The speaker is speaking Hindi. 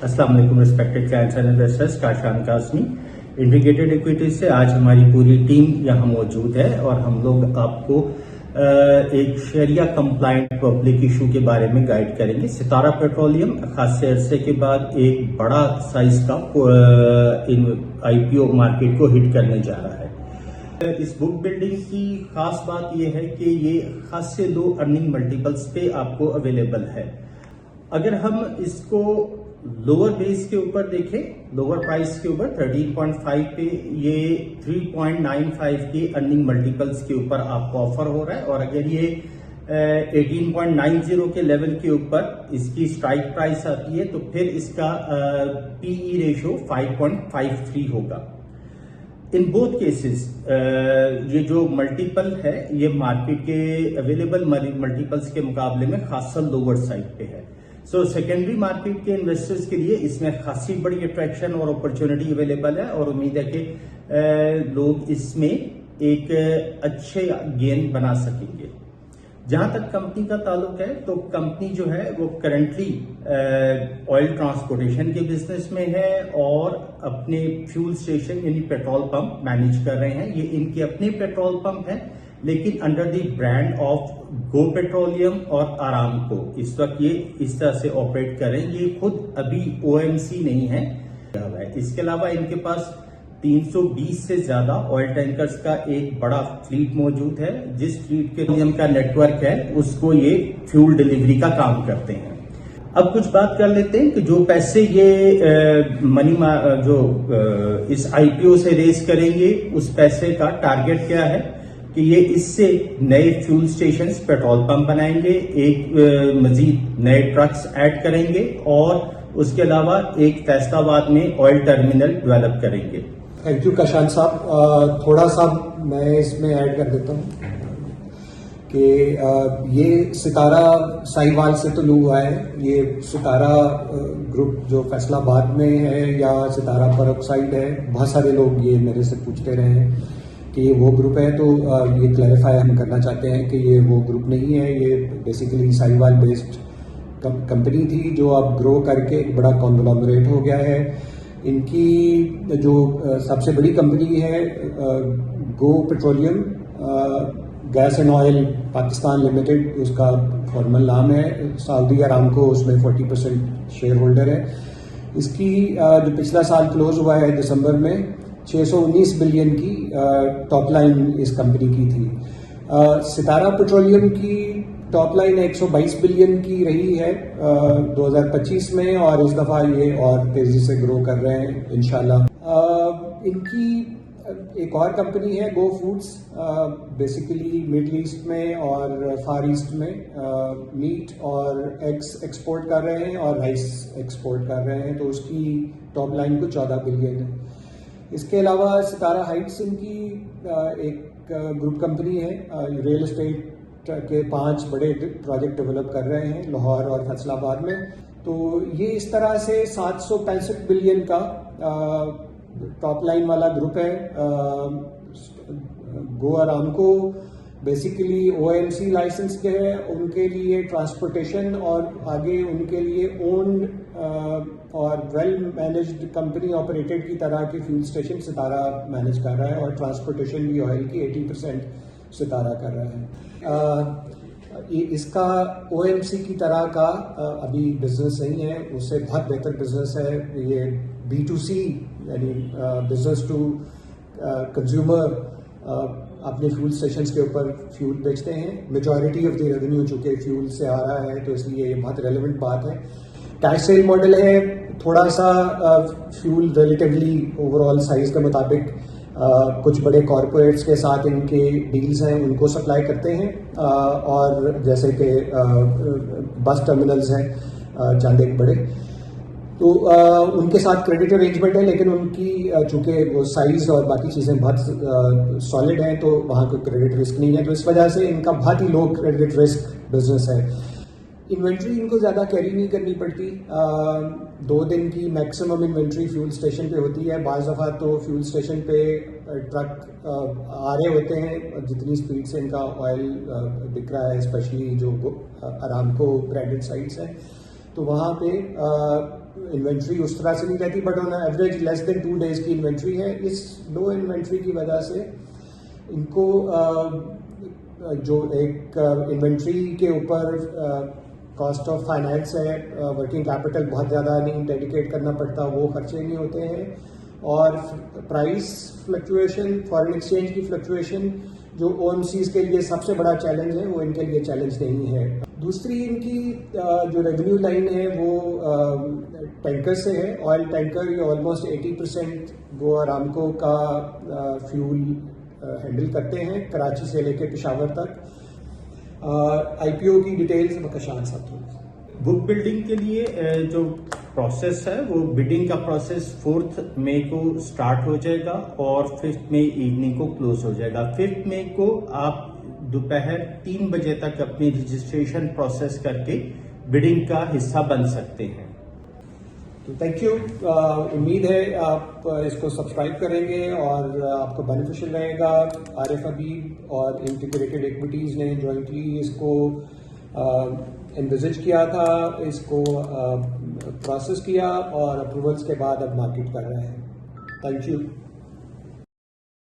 अस्सलाम वालेकुम respected clients and investors. Kashan Qasmi integrated equities से आज हमारी पूरी टीम यहाँ मौजूद है और हम लोग आपको एक शरिया कंप्लायंट पब्लिक इशू के बारे में गाइड करेंगे। सितारा पेट्रोलियम खासे अरसे के बाद एक बड़ा साइज का आईपीओ मार्केट को हिट करने जा रहा है। इस बुक बिल्डिंग की खास बात यह है कि ये खासे लो अर्निंग मल्टीपल्स पे आपको अवेलेबल है। अगर हम इसको लोअर बेस के ऊपर देखें, लोअर प्राइस के ऊपर 13.5 पे ये 3.95 के अर्निंग मल्टीपल्स के ऊपर आपको ऑफर हो रहा है और अगर ये 18.90 के लेवल के ऊपर इसकी स्ट्राइक प्राइस आती है तो फिर इसका पीई रेशियो 5.53 होगा। इन बोथ केसेस ये जो मल्टीपल है ये मार्केट के अवेलेबल मल्टीपल्स के मुकाबले में खासा लोअर साइड पे है। सो सेकेंडरी मार्केट के इन्वेस्टर्स के लिए इसमें खासी बड़ी अट्रैक्शन और अपॉर्चुनिटी अवेलेबल है और उम्मीद है कि लोग इसमें एक अच्छे गेन बना सकेंगे। जहां तक कंपनी का ताल्लुक है तो कंपनी जो है वो करंटली ऑयल ट्रांसपोर्टेशन के बिजनेस में है और अपने फ्यूल स्टेशन यानी पेट्रोल पंप मैनेज कर रहे हैं। ये इनके अपने पेट्रोल पंप हैं लेकिन under the brand of go petroleum और आरामको इस वक्त ये इस तरह से ऑपरेट करें। ये खुद अभी ओएमसी नहीं है। इसके अलावा इनके पास 320 से ज्यादा ऑयल टैंकर्स का एक बड़ा फ्लीट मौजूद है। जिस फ्लीट के नियम का नेटवर्क है उसको ये फ्यूल डिलीवरी का काम करते हैं। अब कुछ बात कर लेते हैं कि जो पैसे ये इस आईपीओ से रेस करेंगे उस पैसे का टारगेट क्या है कि ये इससे नए फ्यूल स्टेशंस पेट्रोल पंप बनाएंगे, एक मजीद नए ट्रक्स ऐड करेंगे और उसके अलावा एक फैसलाबाद में ऑयल टर्मिनल डेवलप करेंगे। थैंक यू काशान साहब। थोड़ा सा मैं इसमें ऐड कर देता हूँ कि ये सितारा साहिवाल से तो हुआ है। ये सितारा ग्रुप जो फैसलाबाद में है या सितारा परऑक्साइड है, बहुत सारे लोग ये मेरे से पूछते रहे हैं कि ये वो ग्रुप है, तो ये क्लैरिफाई हम करना चाहते हैं कि ये वो ग्रुप नहीं है। ये बेसिकली साहिवाल बेस्ड कंपनी थी जो अब ग्रो करके एक बड़ा कॉन्ग्लोमरेट हो गया है। इनकी जो सबसे बड़ी कंपनी है go petroleum gas and oil Pakistan limited, उसका फॉर्मल नाम है। सऊदी आरामको उसमें 40% शेयर होल्डर है। इसकी जो पिछला साल क्लोज हुआ है दिसंबर में 619 बिलियन की टॉप लाइन इस कंपनी की थी। सितारा पेट्रोलियम की टॉप लाइन 122 बिलियन की रही है 2025 में और इस दफा ये और तेजी से ग्रो कर रहे हैं इंशाल्लाह। इनकी एक और कंपनी है गो फूड्स, बेसिकली मिडल ईस्ट में और फार ईस्ट में मीट और एग्स एक्सपोर्ट कर रहे हैं और राइस एक्सपोर्ट कर रहे हैं, तो उसकी टॉप लाइन को 14 बिलियन है। इसके अलावा सितारा हाइट्स इनकी एक ग्रुप कंपनी है। रियल एस्टेट के 5 बड़े प्रोजेक्ट डेवलप कर रहे हैं लाहौर और फैसलाबाद में। तो ये इस तरह से 765 बिलियन का टॉप लाइन वाला ग्रुप है। गो आरामको बेसिकली ओएमसी लाइसेंस के है, उनके लिए ट्रांसपोर्टेशन और आगे उनके लिए ओन्ड और वेल मैनेज्ड कंपनी ऑपरेटेड की तरह के फ्यूल स्टेशन सितारा मैनेज कर रहा है और ट्रांसपोर्टेशन भी ऑयल की 80% सितारा कर रहा है। इसका ओएमसी की तरह का अभी बिजनेस नहीं है, उससे बहुत बेहतर बिजनेस है। ये B2C यानी बिजनेस टू कंज्यूमर अपने फ्यूल स्टेशंस के ऊपर फ्यूल बेचते हैं। मेजॉरिटी ऑफ द रेवेन्यू चूंकि फ्यूल से आ रहा है तो इसलिए ये बहुत रेलेवेंट बात है। कैश सेल मॉडल है, थोड़ा सा फ्यूल रिलेटिवली ओवरऑल साइज के मुताबिक कुछ बड़े कॉरपोरेट्स के साथ इनके डील्स हैं, उनको सप्लाई करते हैं और जैसे कि बस टर्मिनल्स हैं चंद एक बड़े, तो उनके साथ क्रेडिट अरेंजमेंट है लेकिन उनकी चूंकि वो साइज और बाकी चीज़ें बहुत सॉलिड हैं तो वहाँ कोई क्रेडिट रिस्क नहीं है, तो इस वजह से इनका बहुत ही लो क्रेडिट रिस्क बिजनेस है। इन्वेंट्री इनको ज़्यादा कैरी नहीं करनी पड़ती। 2 दिन की मैक्सिमम इन्वेंट्री फ्यूल स्टेशन पे होती है। बाज़ दफ़ा तो फ्यूल स्टेशन पे ट्रक आ रहे होते हैं जितनी स्पीड से इनका ऑयल बिक रहा है, स्पेशली जो आरामको ब्रांडेड साइट्स हैं। तो वहाँ पे इन्वेंट्री उस तरह से नहीं रहती, but on average less than 2 days की इन्वेंट्री है। इस लो इन्वेंट्री की वजह से इनको जो एक इन्वेंट्री के ऊपर कॉस्ट ऑफ फाइनेंस है, वर्किंग कैपिटल बहुत ज़्यादा नहीं डेडिकेट करना पड़ता, वो खर्चे नहीं होते हैं। और प्राइस फ्लक्चुएशन, फॉरेन एक्सचेंज की फ्लक्चुएशन जो OMCs के लिए सबसे बड़ा चैलेंज है, वो इनके लिए चैलेंज नहीं है। दूसरी इनकी जो रेवेन्यू लाइन है वो टैंकर से है। ऑयल टैंकर ये ऑलमोस्ट 80% वो अरामको का फ्यूल हैंडल करते हैं, कराची से लेकर पेशावर तक। IPO की डिटेल्स बकशान साथ होंगे। बुक बिल्डिंग के लिए जो प्रोसेस है वो बिडिंग का प्रोसेस 4 मई को स्टार्ट हो जाएगा और 5 मई इवनिंग को क्लोज हो जाएगा। 5 मई को आप दोपहर 3 बजे तक अपनी रजिस्ट्रेशन प्रोसेस करके बिडिंग का हिस्सा बन सकते हैं। तो थैंक यू। उम्मीद है आप इसको सब्सक्राइब करेंगे और आपको बेनिफिशियल रहेगा। आरिफ हबीब और इंटीग्रेटेड इक्विटीज़ ने जॉइंटली इसको एनविजिज किया था, इसको प्रोसेस किया और अप्रूवल्स के बाद अब मार्केट कर रहे हैं। Thank you.